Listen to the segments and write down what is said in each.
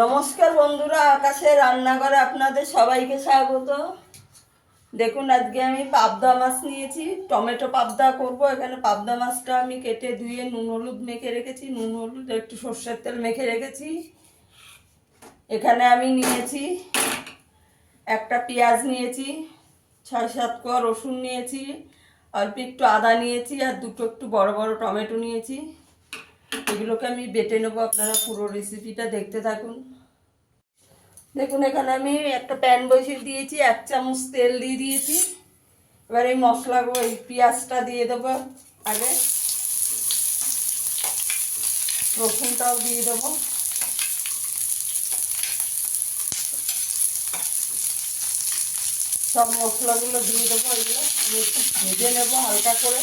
নমস্কার বন্ধুরা, আকাশে রান্নাঘরে আপনাদের সবাইকে স্বাগত। দেখুন, আজকে আমি পাবদা মাছ নিয়েছি, টমেটো পাবদা করব। এখানে পাবদা মাছটা আমি কেটে ধুয়ে নুন হলুদ মেখে রেখেছি, নুন হলুদ একটু সর্ষের তেল মেখে রেখেছি। এখানে আমি নিয়েছি একটা পেঁয়াজ নিয়েছি, 6-7 কোয়া রসুন নিয়েছি, অল্প একটু আদা নিয়েছি, আর দুটো একটু বড় বড় টমেটো নিয়েছি। এগুলোকে আমি বেটে নেবো, আপনারা পুরো রেসিপিটা দেখতে থাকুন। দেখুন, এখানে আমি একটা প্যান বসিয়ে দিয়েছি, 1 চামচ তেল দিয়ে দিয়েছি। এবার এই মশলাগুলো, এই পেঁয়াজটা দিয়ে দেবো আগে, রসুনটাও দিয়ে দেবো। সব মশলাগুলো দিয়ে দেবো, এগুলো আমি একটু ভেজে নেবো হালকা করে।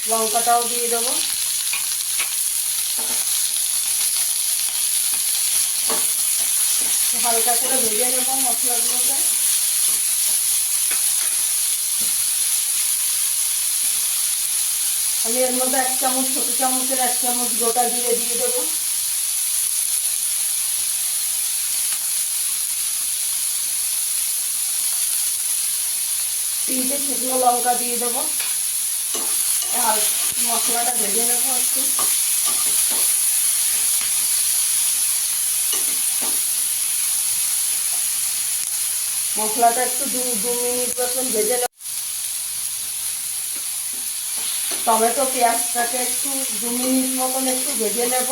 লঙ্কাটাও দিয়ে দেবো। হালকা করে ভেজে নেবো মশলাগুলোকে। আমি এর মধ্যে 1 চামচ, ছোট চামচের 1 চামচ গোটা জিরে দিয়ে দেবো। তিনটে শুকনো লঙ্কা দিয়ে দেবো। আর মশলাটা ভেজে নেবো একটু। মশলাটা একটু 2 মিনিট মতন ভেজে নেব। টমেটো পেঁয়াজটাকে একটু 2 মিনিট মতন একটু ভেজে নেব।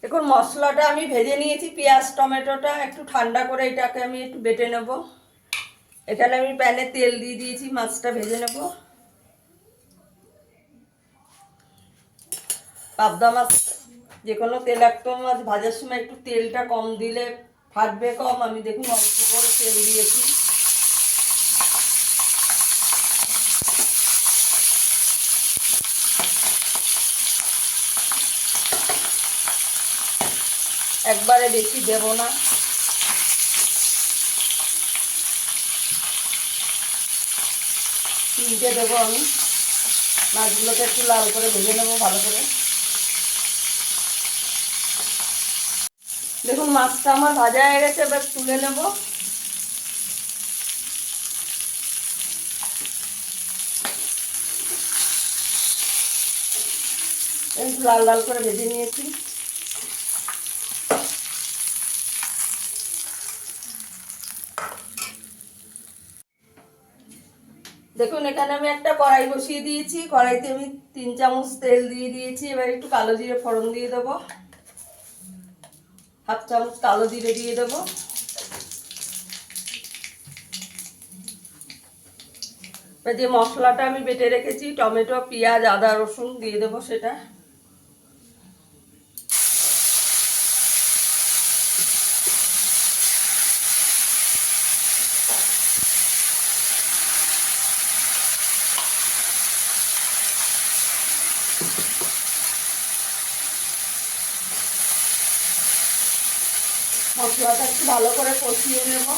দেখুন, মশলাটা আমি ভেজে নিয়েছি, পেঁয়াজ টমেটোটা একটু ঠান্ডা করে এটাকে আমি একটু বেটে নেব। এখানে আমি প্যানে তেল দিয়ে দিয়েছি, মাছটা ভেজে নেব। পাবদা মাছ, যে কোনো তেলাক্ত মাছ ভাজার সময় একটু তেলটা কম দিলে ফাটবে কম। আমি দেখুন অল্প করে তেল দিয়েছি। একবারে বেশি দেব না। তিনটে দেবো আমি। মাছগুলোকে একটু লাল করে ভেজে নেবো ভালো করে। দেখুন, মাছটা আমার ভাজা হয়ে গেছে, এবার তুলে নেব। একটু লাল লাল করে ভেজে নিয়েছি। দেখুন, এখানে আমি একটা কড়াই বসিয়ে দিয়েছি। কড়াইতে আমি 3 চামচ তেল দিয়ে দিয়েছি। এবার একটু কালো জিরে ফোড়ন দিয়ে দেবো। 1/2 চামচ কালো জিরে দিয়ে দেবো। এবার যে মশলাটা আমি বেটে রেখেছি, টমেটো পেঁয়াজ আদা রসুন দিয়ে দেবো সেটা। মশলাটা একটু ভালো করে কষিয়ে নেব।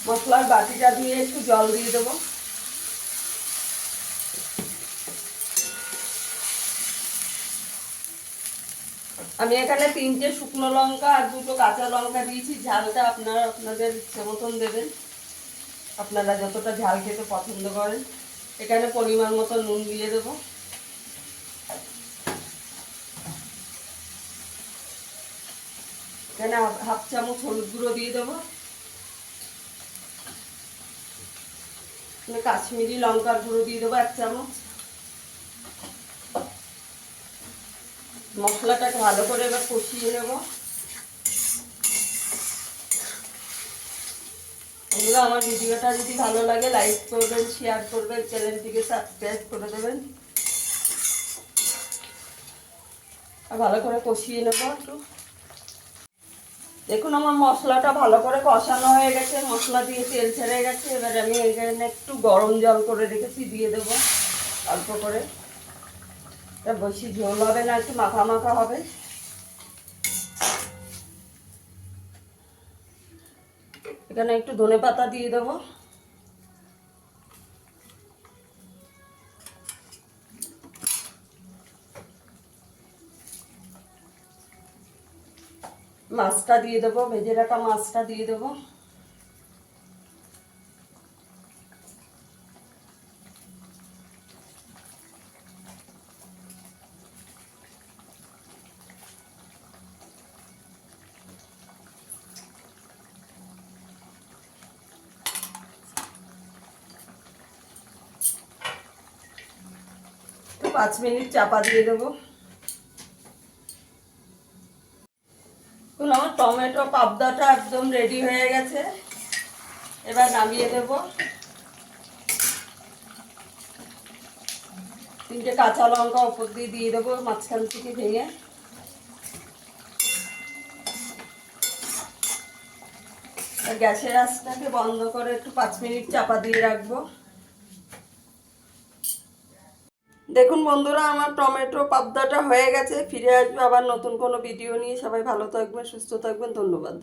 মশলার বাটিটা দিয়ে একটু জল দিয়ে দেবো। আমি এখানে 3টে শুকনো লঙ্কা আর 2টো কাঁচা লঙ্কা দিয়েছি। ঝালটা আপনারা আপনাদের ইচ্ছে মতন দেবেন, আপনারা যতটা ঝাল খেতে পছন্দ করেন। এখানে পরিমাণ মতো নুন দিয়ে দেবো। এখানে 1/2 চামচ হলুদ গুঁড়ো দিয়ে দেবো। কাশ্মীরি লঙ্কার গুঁড়ো দিয়ে দেবো 1 চামচ। মশলাটাকে ভালো করে এবার কষিয়ে নেব। বন্ধুরা, আমার ভিডিওটা যদি ভালো লাগে লাইক করবেন, শেয়ার করবেন, চ্যানেলটিকে সাবস্ক্রাইব করে দেবেন। আর ভালো করে কষিয়ে নেব একটু। দেখুন, আমার মশলাটা ভালো করে কষানো হয়ে গেছে, মশলা দিয়ে তেল ছেড়ে গেছে। এবার আমি এখানে একটু গরম জল করে রেখেছি, দিয়ে দেবো অল্প করে। এটা বেশি ঝোল হবে না, একটু মাখা মাখা হবে। এখানে একটু ধনেপাতা দিয়ে দেবো। মাছটা দিয়ে দেবো, ভেজে রাখা মাছটা দিয়ে দেবো। তো 5 মিনিট চাপা দিয়ে দেবো। এখন আমার টমেটো পাবদাটা একদম রেডি হয়ে গেছে, এবার নামিয়ে দেব। 3টে কাঁচা লঙ্কা উপর দিয়ে দিয়ে দেবো মাঝখান থেকে ভেঙে। গ্যাসের আঁচটাকে বন্ধ করে একটু 5 মিনিট চাপা দিয়ে রাখবো। দেখুন বন্ধুরা, আমার টমেটো পাবদাটা হয়ে গেছে। ফিরে আসবো আবার নতুন কোনো ভিডিও নিয়ে। সবাই ভালো থাকবেন, সুস্থ থাকবেন, ধন্যবাদ।